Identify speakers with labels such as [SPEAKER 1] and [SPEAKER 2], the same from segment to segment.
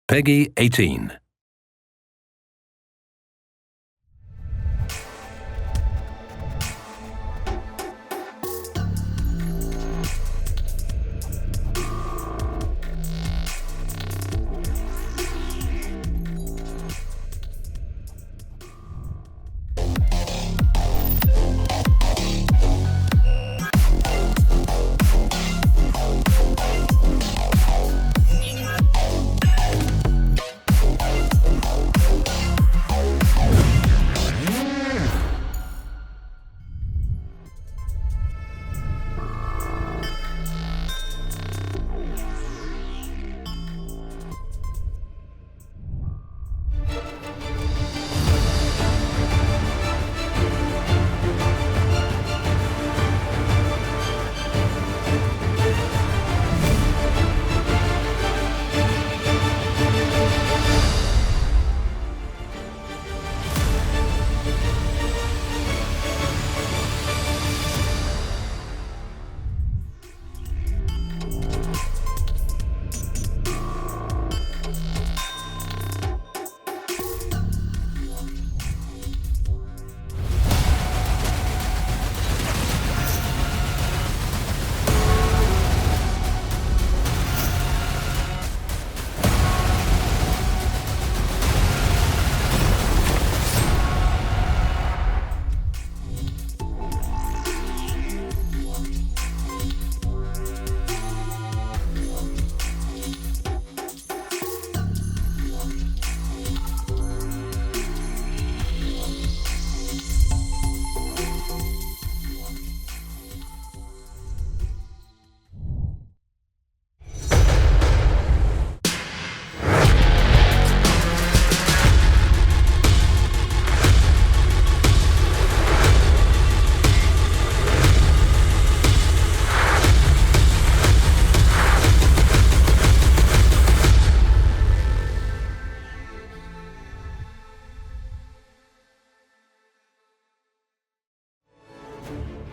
[SPEAKER 1] Peggy 18.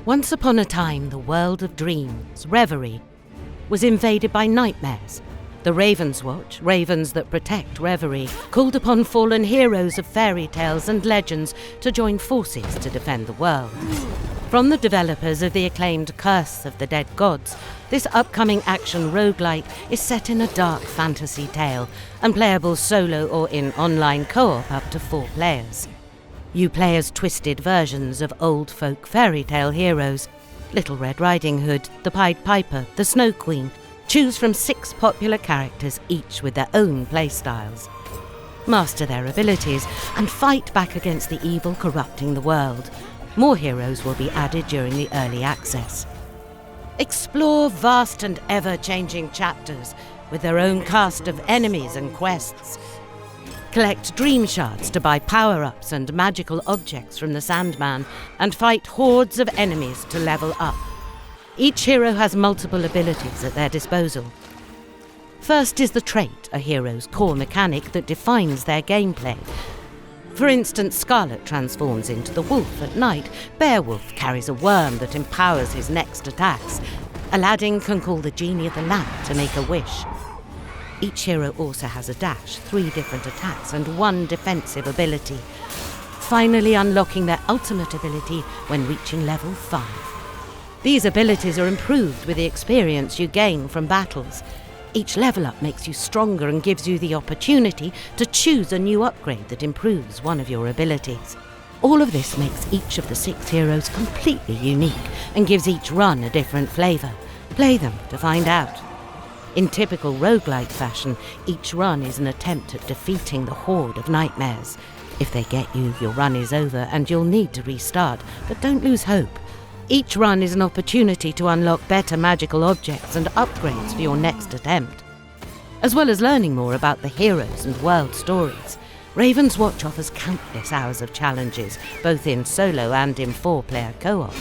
[SPEAKER 2] Once upon a time, the world of dreams, Reverie, was invaded by nightmares. The Ravenswatch, ravens that protect Reverie, called upon fallen heroes of fairy tales and legends to join forces to defend the world. From the developers of the acclaimed Curse of the Dead Gods, this upcoming action roguelite is set in a dark fantasy tale and playable solo or in online co-op up to 4 players. You play as twisted versions of old folk fairy tale heroes: Little Red Riding Hood, the Pied Piper, the Snow Queen. Choose from 6 popular characters, each with their own playstyles. Master their abilities and fight back against the evil corrupting the world. More heroes will be added during the early access. Explore vast and ever-changing chapters with their own cast of enemies and quests. Collect dream shards to buy power-ups and magical objects from the Sandman, and fight hordes of enemies to level up. Each hero has multiple abilities at their disposal. First is the trait, a hero's core mechanic that defines their gameplay. For instance, Scarlet transforms into the wolf at night. Beowulf carries a worm that empowers his next attacks. Aladdin can call the genie of the lamp to make a wish. Each hero also has a dash, 3 different attacks, and 1 defensive ability, finally unlocking their ultimate ability when reaching level 5. These abilities are improved with the experience you gain from battles. Each level up makes you stronger and gives you the opportunity to choose a new upgrade that improves one of your abilities. All of this makes each of the 6 heroes completely unique and gives each run a different flavour. Play them to find out. In typical roguelite fashion, each run is an attempt at defeating the horde of nightmares. If they get you, your run is over and you'll need to restart, but don't lose hope. Each run is an opportunity to unlock better magical objects and upgrades for your next attempt. As well as learning more about the heroes and world stories, Ravenswatch offers countless hours of challenges, both in solo and in 4-player co-op.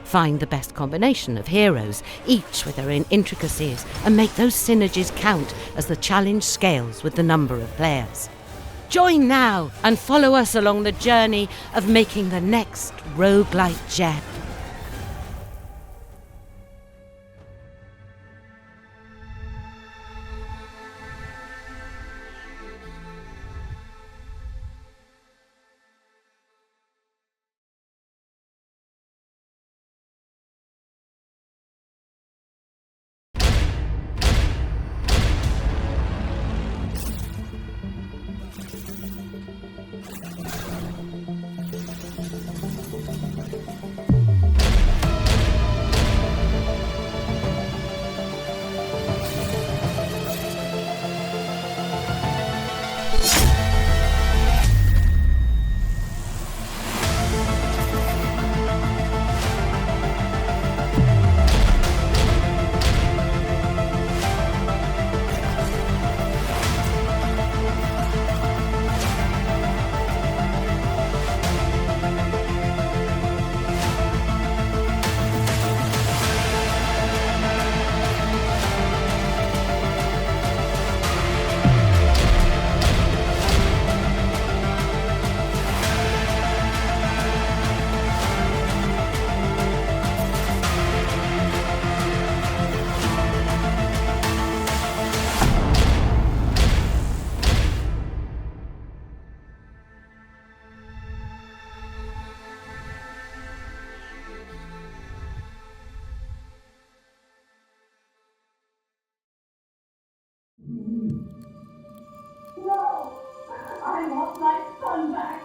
[SPEAKER 2] Find the best combination of heroes, each with their own intricacies, and make those synergies count as the challenge scales with the number of players. Join now and follow us along the journey of making the next roguelite gem.
[SPEAKER 1] No! I want my son back!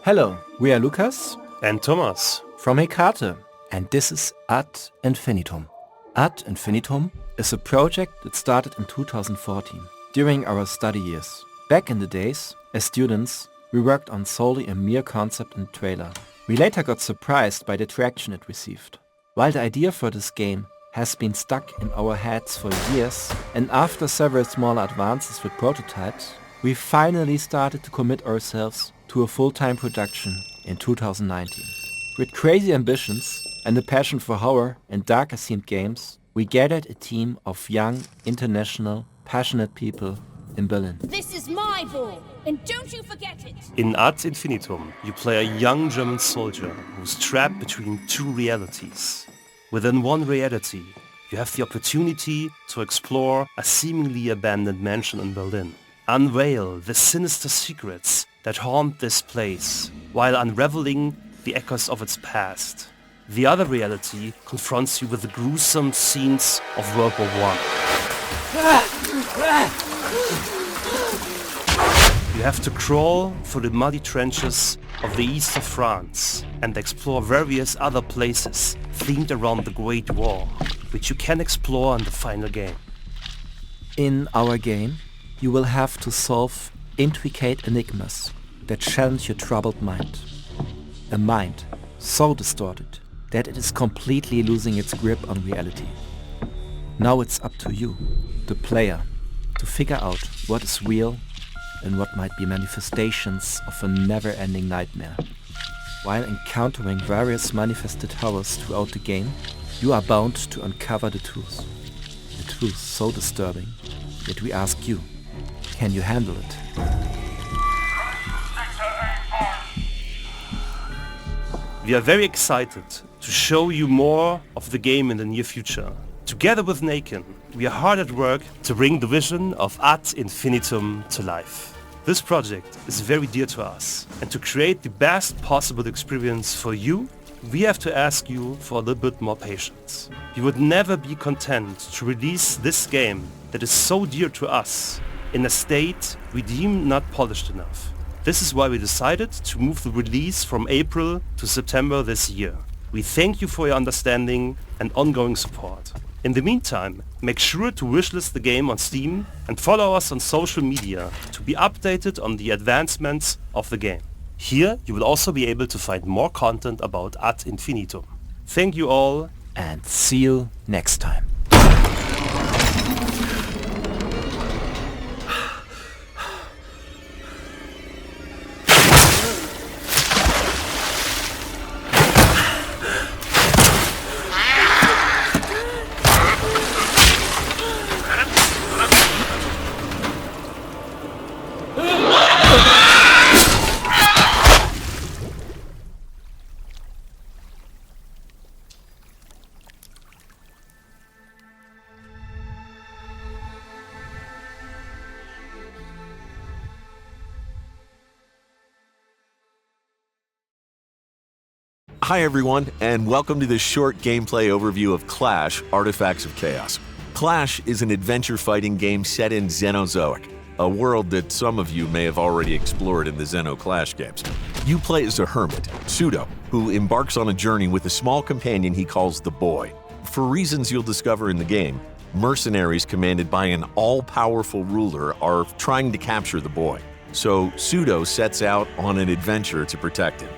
[SPEAKER 3] Hello, we are Lukas
[SPEAKER 4] and Thomas
[SPEAKER 3] from Hecate, and this is Ad Infinitum. Ad Infinitum is a project that started in 2014, during our study years. Back in the days, as students, we worked on solely a mere concept and trailer. We later got surprised by the traction it received. While the idea for this game has been stuck in our heads for years, and after several smaller advances with prototypes, we finally started to commit ourselves to a full-time production in 2019. With crazy ambitions and a passion for horror and darker themed games, we gathered a team of young, international, passionate people in Berlin.
[SPEAKER 5] This is my ball, and don't you forget it!
[SPEAKER 4] In Ad Infinitum, you play a young German soldier who's trapped between two realities. Within one reality, you have the opportunity to explore a seemingly abandoned mansion in Berlin, unveil the sinister secrets that haunt this place, while unraveling the echoes of its past. The other reality confronts you with the gruesome scenes of World War I. You have to crawl through the muddy trenches of the east of France and explore various other places themed around the Great War, which you can explore in the final game.
[SPEAKER 3] In our game, you will have to solve intricate enigmas that challenge your troubled mind. A mind so distorted that it is completely losing its grip on reality. Now it's up to you, the player, to figure out what is real and what might be manifestations of a never-ending nightmare. While encountering various manifested horrors throughout the game, you are bound to uncover the truth. The truth so disturbing that we ask you, can you handle it?
[SPEAKER 4] We are very excited to show you more of the game in the near future. Together with Nakin, we are hard at work to bring the vision of Ad Infinitum to life. This project is very dear to us, and to create the best possible experience for you, we have to ask you for a little bit more patience. We would never be content to release this game that is so dear to us in a state we deem not polished enough. This is why we decided to move the release from April to September this year. We thank you for your understanding and ongoing support. In the meantime, make sure to wishlist the game on Steam and follow us on social media to be updated on the advancements of the game. Here you will also be able to find more content about Ad Infinitum. Thank you all,
[SPEAKER 3] and see you next time.
[SPEAKER 6] Hi everyone, and welcome to this short gameplay overview of Clash: Artifacts of Chaos. Clash is an adventure fighting game set in Xenozoic, a world that some of you may have already explored in the Xeno Clash games. You play as a hermit, Pseudo, who embarks on a journey with a small companion he calls the Boy. For reasons you'll discover in the game, mercenaries commanded by an all-powerful ruler are trying to capture the Boy, so Pseudo sets out on an adventure to protect him.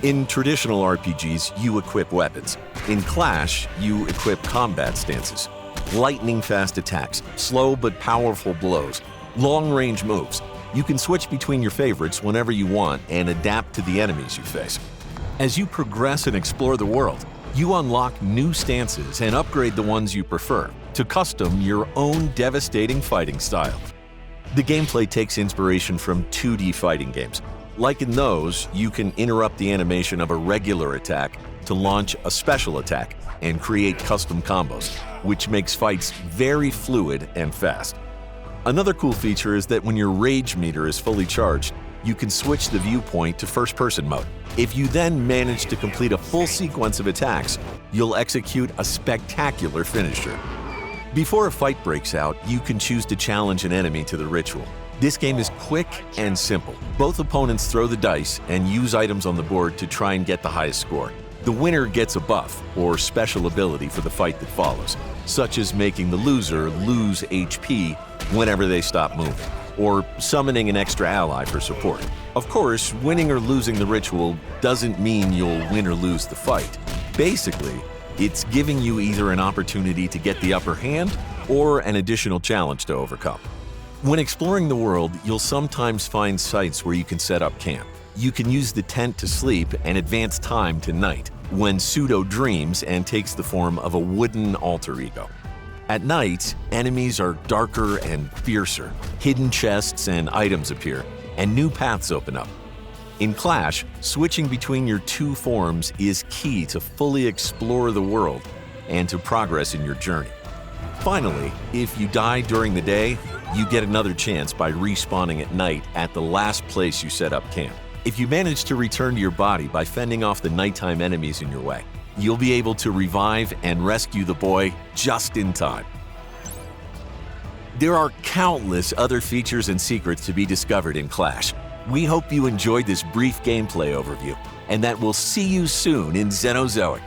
[SPEAKER 6] In traditional RPGs, you equip weapons. In Clash, you equip combat stances. Lightning-fast attacks, slow but powerful blows, long-range moves. You can switch between your favorites whenever you want and adapt to the enemies you face. As you progress and explore the world, you unlock new stances and upgrade the ones you prefer to custom your own devastating fighting style. The gameplay takes inspiration from 2D fighting games. Like in those, you can interrupt the animation of a regular attack to launch a special attack and create custom combos, which makes fights very fluid and fast. Another cool feature is that when your rage meter is fully charged, you can switch the viewpoint to first-person mode. If you then manage to complete a full sequence of attacks, you'll execute a spectacular finisher. Before a fight breaks out, you can choose to challenge an enemy to the ritual. This game is quick and simple. Both opponents throw the dice and use items on the board to try and get the highest score. The winner gets a buff or special ability for the fight that follows, such as making the loser lose HP whenever they stop moving, or summoning an extra ally for support. Of course, winning or losing the ritual doesn't mean you'll win or lose the fight. Basically, it's giving you either an opportunity to get the upper hand or an additional challenge to overcome. When exploring the world, you'll sometimes find sites where you can set up camp. You can use the tent to sleep and advance time to night, when Pseudo dreams and takes the form of a wooden alter ego. At night, enemies are darker and fiercer. Hidden chests and items appear, and new paths open up. In Clash, switching between your two forms is key to fully explore the world and to progress in your journey. Finally, if you die during the day, you get another chance by respawning at night at the last place you set up camp. If you manage to return to your body by fending off the nighttime enemies in your way, you'll be able to revive and rescue the boy just in time. There are countless other features and secrets to be discovered in Clash. We hope you enjoyed this brief gameplay overview, and that we'll see you soon in Xenozoic.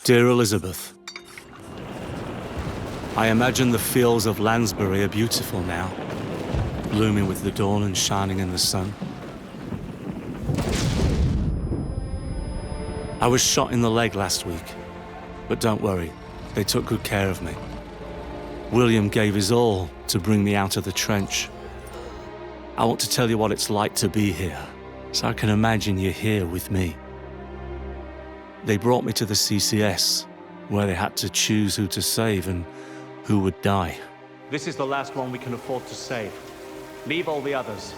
[SPEAKER 7] Dear Elizabeth, I imagine the fields of Lansbury are beautiful now, blooming with the dawn and shining in the sun. I was shot in the leg last week, but don't worry, they took good care of me. William gave his all to bring me out of the trench. I want to tell you what it's like to be here, so I can imagine you're here with me. They brought me to the CCS, where they had to choose who to save and who would die.
[SPEAKER 8] This is the last one we can afford to save. Leave all the others.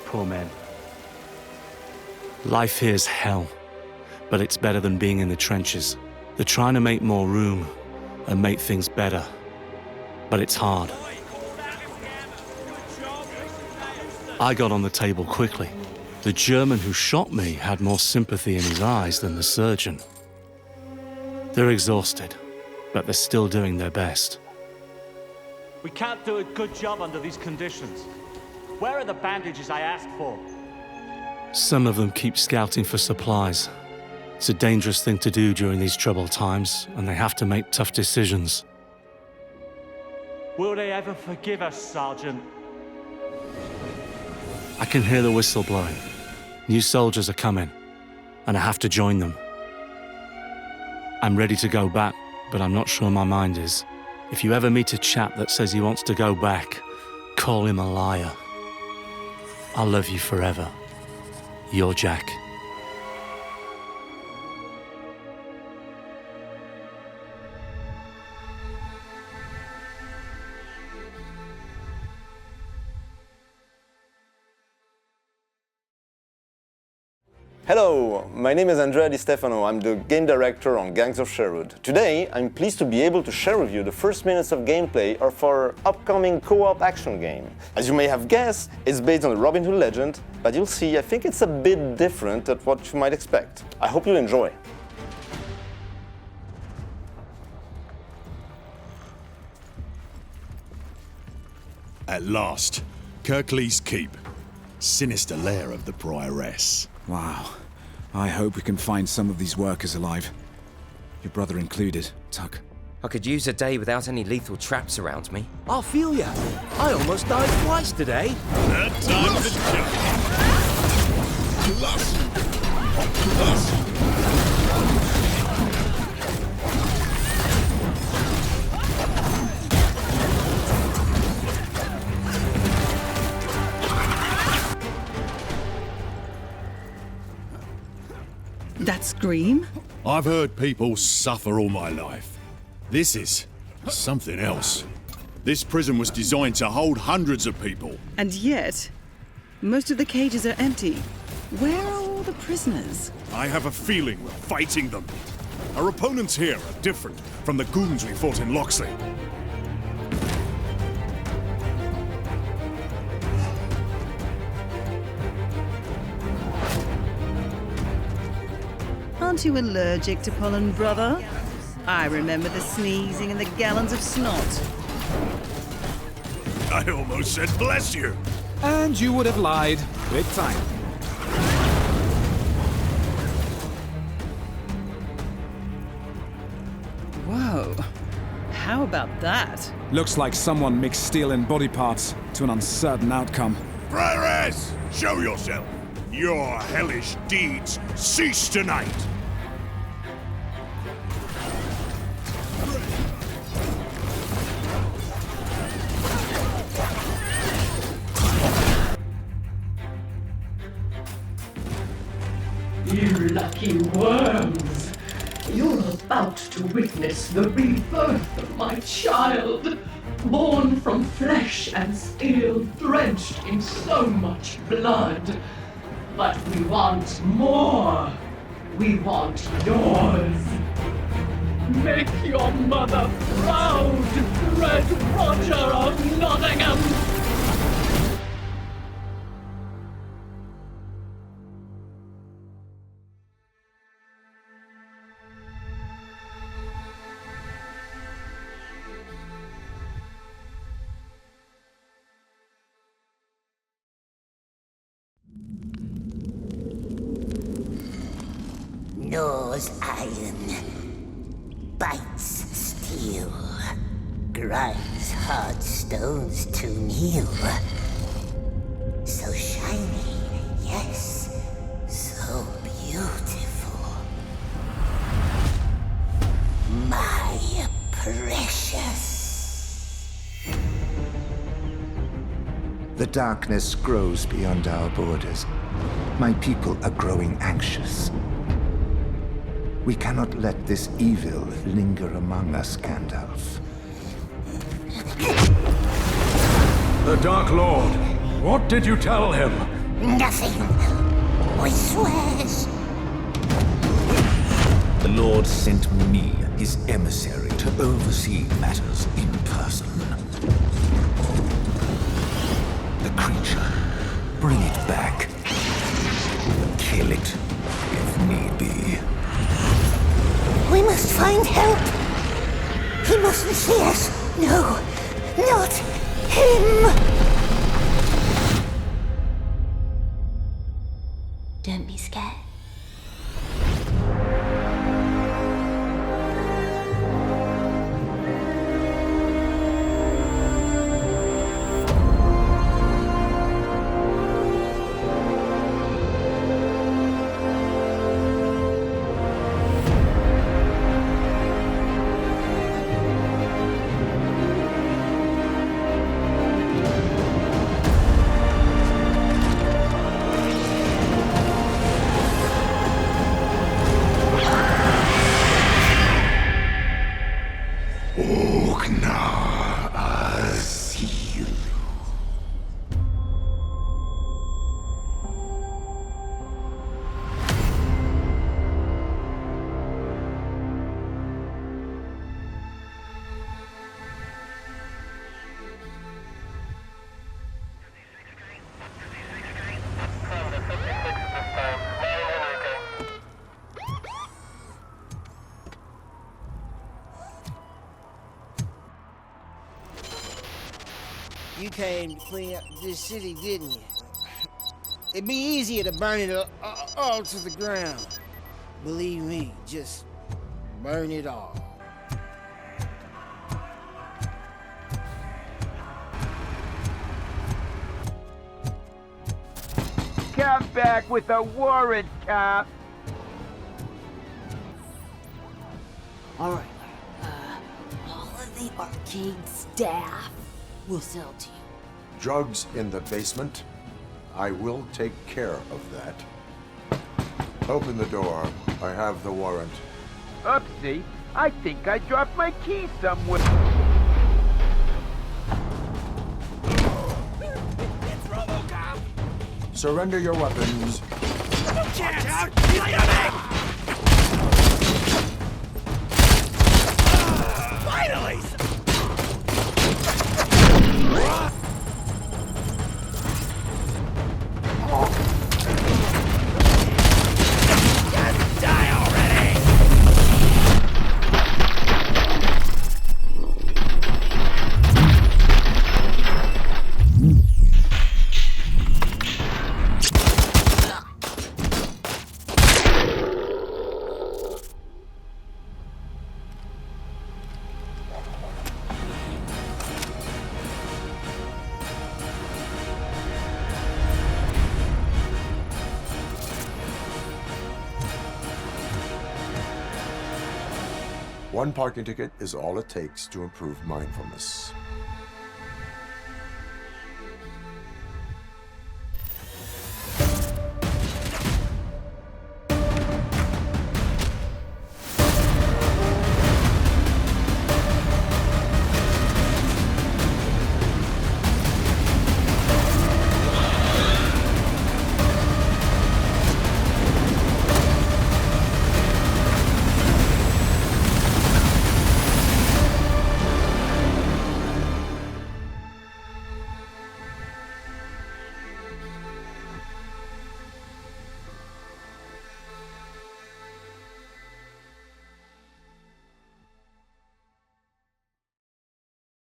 [SPEAKER 8] Poor men.
[SPEAKER 7] Life here's hell, but it's better than being in the trenches. They're trying to make more room and make things better, but it's hard. I got on the table quickly. The German who shot me had more sympathy in his eyes than the surgeon. They're exhausted, but they're still doing their best.
[SPEAKER 8] We can't do a good job under these conditions. Where are the bandages I asked for?
[SPEAKER 7] Some of them keep scouting for supplies. It's a dangerous thing to do during these troubled times, and they have to make tough decisions.
[SPEAKER 8] Will they ever forgive us, Sergeant?
[SPEAKER 7] I can hear the whistle blowing. New soldiers are coming, and I have to join them. I'm ready to go back, but I'm not sure my mind is. If you ever meet a chap that says he wants to go back, call him a liar. I'll love you forever. Your Jack.
[SPEAKER 9] Hello, my name is Andrea Di Stefano. I'm the game director on Gangs of Sherwood. Today, I'm pleased to be able to share with you the first minutes of gameplay of our upcoming co-op action game. As you may have guessed, it's based on the Robin Hood legend, but you'll see, I think it's a bit different than what you might expect. I hope you enjoy.
[SPEAKER 10] At last, Kirklees Keep, sinister lair of the Prioress.
[SPEAKER 11] Wow. I hope we can find some of these workers alive. Your brother included, Tuck.
[SPEAKER 12] I could use a day without any lethal traps around me.
[SPEAKER 13] I feel ya. I almost died twice today.
[SPEAKER 10] Third time's the charm.
[SPEAKER 14] That scream?
[SPEAKER 10] I've heard people suffer all my life. This is something else. This prison was designed to hold hundreds of people.
[SPEAKER 14] And yet, most of the cages are empty. Where are all the prisoners?
[SPEAKER 10] I have a feeling we're fighting them. Our opponents here are different from the goons we fought in Locksley.
[SPEAKER 14] Aren't you allergic to pollen, brother? I remember the sneezing and the gallons of snot.
[SPEAKER 10] I almost said bless you.
[SPEAKER 11] And you would have lied. Big time.
[SPEAKER 14] Whoa. How about that?
[SPEAKER 11] Looks like someone mixed steel and body parts to an uncertain outcome.
[SPEAKER 10] Prioress, show yourself. Your hellish deeds cease tonight.
[SPEAKER 1] You lucky worms! You're about to witness the rebirth of my child, born from flesh and steel, drenched in so much blood. But we want more. We want yours. Make your mother proud, Red Roger of Nottingham!
[SPEAKER 15] Oh, draws iron, bites steel, grinds hard stones to kneel. So shiny, yes, so beautiful. My precious.
[SPEAKER 16] The darkness grows beyond our borders. My people are growing anxious. We cannot let this evil linger among us, Gandalf.
[SPEAKER 17] The Dark Lord, what did you tell him?
[SPEAKER 15] Nothing. We swears.
[SPEAKER 11] The Lord sent me, his emissary, to oversee matters in person. The creature, bring it back. Kill it, if need be.
[SPEAKER 15] We must find help. He mustn't see us. No, not him. Don't be scared.
[SPEAKER 18] You came to clean up this city, didn't you? It'd be easier to burn it all to the ground. Believe me, just burn it all.
[SPEAKER 19] Come back with a warrant, cop.
[SPEAKER 20] All right. All of the arcade staff will sell to you.
[SPEAKER 21] Drugs in the basement. I will take care of that. Open the door. I have the warrant.
[SPEAKER 19] Oopsie, I think I dropped my key somewhere.
[SPEAKER 13] It's RoboCop!
[SPEAKER 21] Surrender your weapons.
[SPEAKER 13] Watch out! He's coming! Finally! Just die already!
[SPEAKER 21] One parking ticket is all it takes to improve mindfulness.